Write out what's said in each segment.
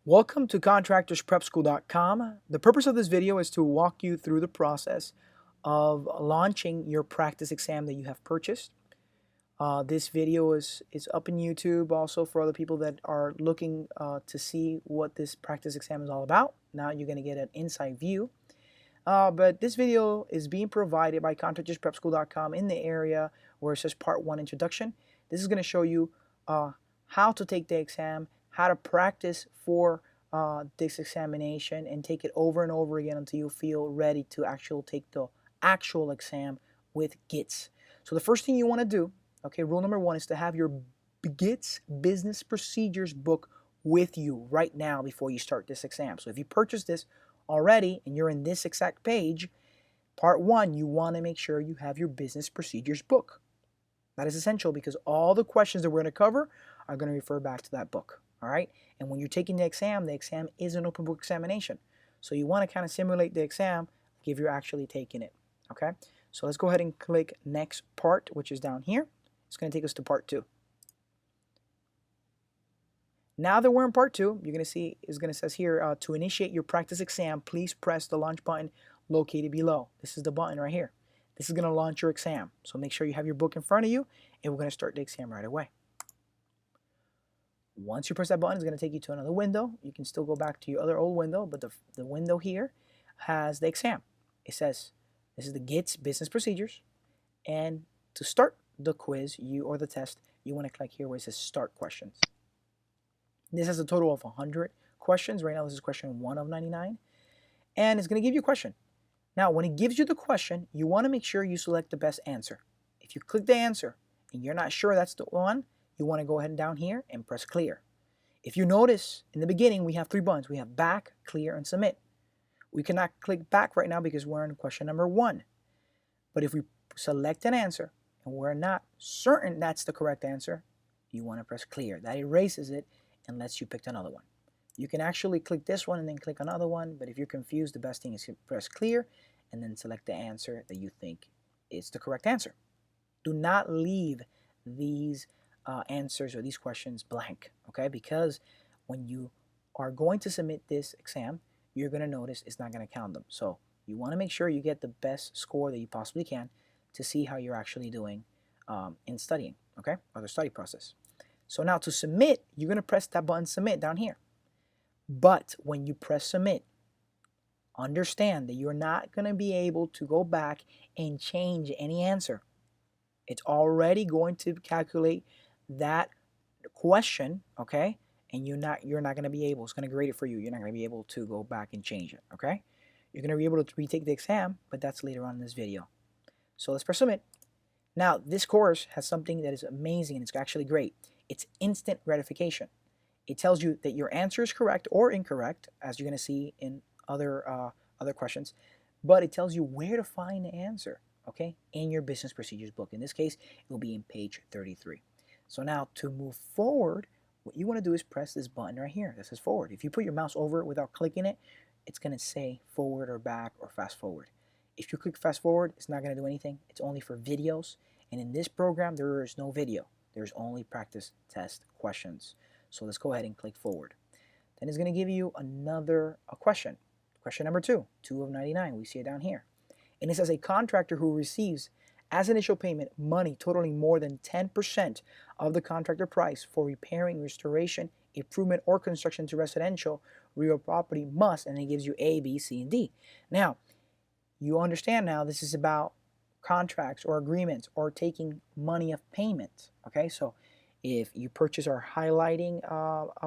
Welcome to contractorsprepschool.com. The purpose of this video is to walk you through the process of launching your practice exam that you have purchased. This video is up in YouTube also for other people that are looking to see what this practice exam is all about. Now you're going to get an inside view. But this video is being provided by contractorsprepschool.com in the area where it says Part 1 Introduction. This is going to show you how to take the exam, how to practice for this examination, and take it over and over again until you feel ready to actually take the actual exam with Gits. So the first thing you want to do, okay, rule number 1 is to have your Gits business procedures book with you right now before you start this exam. So if you purchase this already and you're in this exact page, part 1, you want to make sure you have your business procedures book. That is essential because all the questions that we're going to cover are going to refer back to that book. All right. And when you're taking the exam is an open book examination. So you want to kind of simulate the exam like if you're actually taking it. Okay. So let's go ahead and click next part, which is down here. It's going to take us to part 2. Now that we're in part 2, you're going to see it's going to say here to initiate your practice exam, please press the launch button located below. This is the button right here. This is going to launch your exam. So make sure you have your book in front of you, and we're going to start the exam right away. Once you press that button, it's going to take you to another window. You can still go back to your other old window, but the window here has the exam. It says this is the Gits business procedures, and to start the quiz or the test, you want to click here where it says start questions. This has a total of 100 questions. Right now this is question 1 of 99, and it's going to give you a question. Now when it gives you the question, you want to make sure you select the best answer. If you click the answer and you're not sure that's the one, you want to go ahead and down here and press clear. If you notice in the beginning we have 3 buttons. We have back, clear, and submit. We cannot click back right now because we're in question number 1. But if we select an answer and we're not certain that's the correct answer, you want to press clear. That erases it and lets you pick another one. You can actually click this one and then click another one, but if you're confused, the best thing is to press clear and then select the answer that you think is the correct answer. Do not leave these answers or these questions blank, okay? Because when you are going to submit this exam, you're going to notice it's not going to count them. So you want to make sure you get the best score that you possibly can to see how you're actually doing in studying, okay, or the study process. So now to submit, you're going to press that button submit down here. But when you press submit, understand that you're not going to be able to go back and change any answer. It's already going to calculate that question, okay? And you're not going to be able, it's going to grade it for you. You're not going to be able to go back and change it, okay? You're going to be able to retake the exam, but that's later on in this video. So let's press submit. Now, this course has something that is amazing and it's actually great. It's instant gratification. It tells you that your answer is correct or incorrect, as you're going to see in other questions, but it tells you where to find the answer, okay, in your business procedures book. In this case, it will be in page 33. So now to move forward, what you want to do is press this button right here that says forward. If you put your mouse over it without clicking it, it's going to say forward or back or fast forward. If you click fast forward, it's not going to do anything. It's only for videos. And in this program, there is no video. There's only practice test questions. So let's go ahead and click forward. Then it's going to give you another question. Question number 2, 2 of 99. We see it down here. And it says a contractor who receives as initial payment money totaling more than 10% of the contractor price for repairing, restoration, improvement, or construction to residential real property must, and it gives you A, B, C, and D. Now, you understand now this is about contracts or agreements or taking money of payment, okay? So if you purchase our highlighting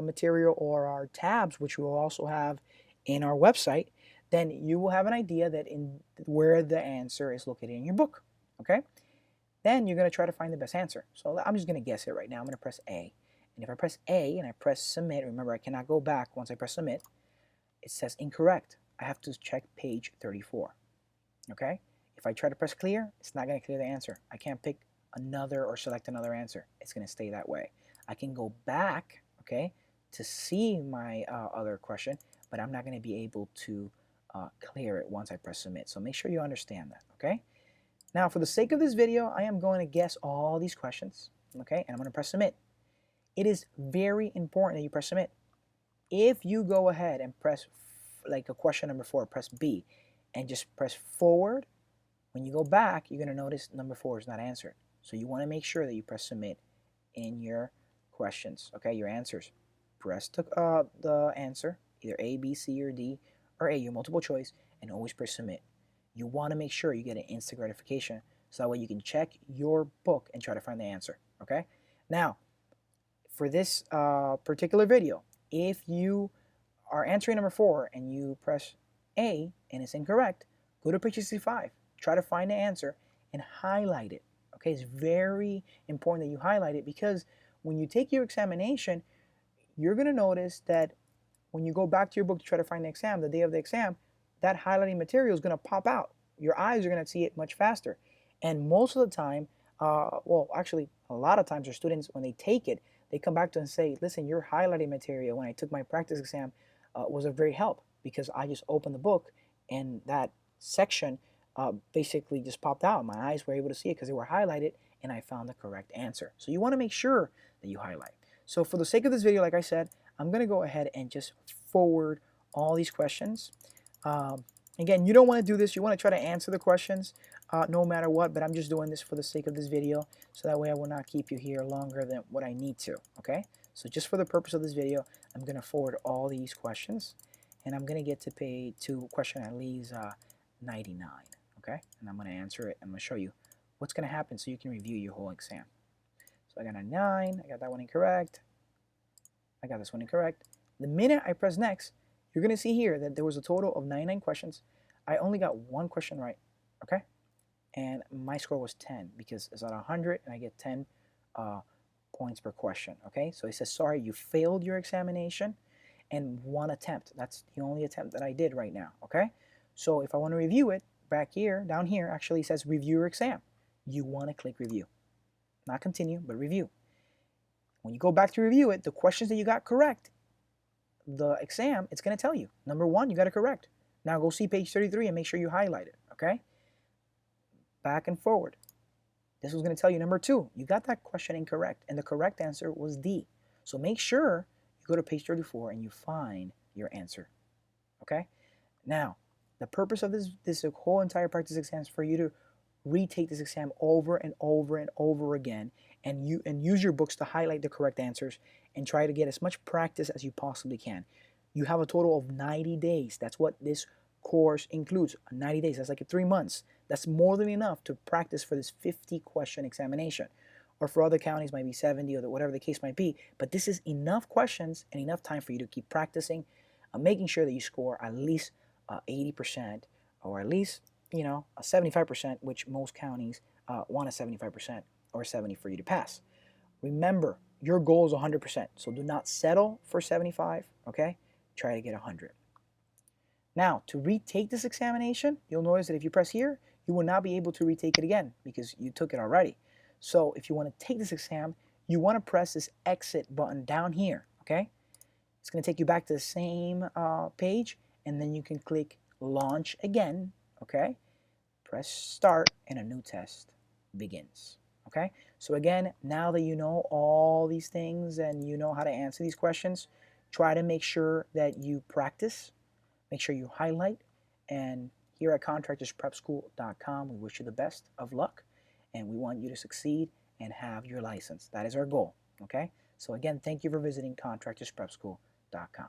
material or our tabs, which we will also have in our website, then you will have an idea that in where the answer is located in your book, okay? Then you're going to try to find the best answer. So I'm just going to guess it right now. I'm going to press A. And if I press A and I press submit, remember I cannot go back once I press submit, it says incorrect. I have to check page 34, okay? If I try to press clear, it's not going to clear the answer. I can't pick another or select another answer. It's going to stay that way. I can go back, okay, to see my other question, but I'm not going to be able to clear it once I press submit. So make sure you understand that, okay? Now, for the sake of this video, I am going to guess all these questions, okay, and I'm going to press submit. It is very important that you press submit. If you go ahead and press like a question number 4, press B, and just press forward, when you go back, you're going to notice number 4 is not answered. So you want to make sure that you press submit in your questions, okay, your answers. Press the answer, either A, B, C, or D, or A, your multiple choice, and always press submit. You want to make sure you get an instant gratification so that way you can check your book and try to find the answer, okay? Now, for this particular video, if you are answering number 4 and you press A and it's incorrect, go to page 65, try to find the answer and highlight it. Okay, it's very important that you highlight it because when you take your examination, you're going to notice that when you go back to your book to try to find the exam, the day of the exam, that highlighting material is going to pop out. Your eyes are going to see it much faster. And most of the time, well, actually, a lot of times, our students, when they take it, they come back to us and say, listen, your highlighting material when I took my practice exam was a very help because I just opened the book and that section basically just popped out. My eyes were able to see it because they were highlighted and I found the correct answer. So you want to make sure that you highlight. So for the sake of this video, like I said, I'm going to go ahead and just forward all these questions. Again, you don't want to do this. You want to try to answer the questions no matter what, but I'm just doing this for the sake of this video so that way I will not keep you here longer than what I need to, okay? So just for the purpose of this video, I'm going to forward all these questions and I'm going to get to question at least 99, okay? And I'm going to answer it. I'm going to show you what's going to happen so you can review your whole exam. So I got a 9, I got that one incorrect, I got this one incorrect. The minute I press next, you're going to see here that there was a total of 99 questions. I only got one question right, okay? And my score was 10 because it's at 100 and I get 10 points per question, okay? So it says, sorry, you failed your examination and one attempt. That's the only attempt that I did right now, okay? So if I want to review it, back here, down here, actually says review your exam. You want to click review. Not continue, but review. When you go back to review it, the questions that you got correct, the exam, it's going to tell you. Number 1, you got it correct. Now go see page 33 and make sure you highlight it, okay? Back and forward. This was going to tell you number 2, you got that question incorrect, and the correct answer was D. So make sure you go to page 34 and you find your answer, okay? Now, the purpose of this whole entire practice exam is for you to retake this exam over and over and over again and use your books to highlight the correct answers and try to get as much practice as you possibly can. You have a total of 90 days. That's what this course includes. 90 days. That's like 3 months. That's more than enough to practice for this 50 question examination. Or for other counties might be 70 or whatever the case might be. But this is enough questions and enough time for you to keep practicing, making sure that you score at least 80% or at least a 75%, which most counties want a 75% or 70 for you to pass. Remember, your goal is 100%, so do not settle for 75, okay? Try to get 100. Now, to retake this examination, you'll notice that if you press here, you will not be able to retake it again because you took it already. So if you want to take this exam, you want to press this exit button down here, okay? It's going to take you back to the same page, and then you can click launch again, okay? Press start and a new test begins, okay? So again, now that you know all these things and you know how to answer these questions, try to make sure that you practice, make sure you highlight, and here at contractorsprepschool.com, we wish you the best of luck, and we want you to succeed and have your license. That is our goal, okay? So again, thank you for visiting contractorsprepschool.com.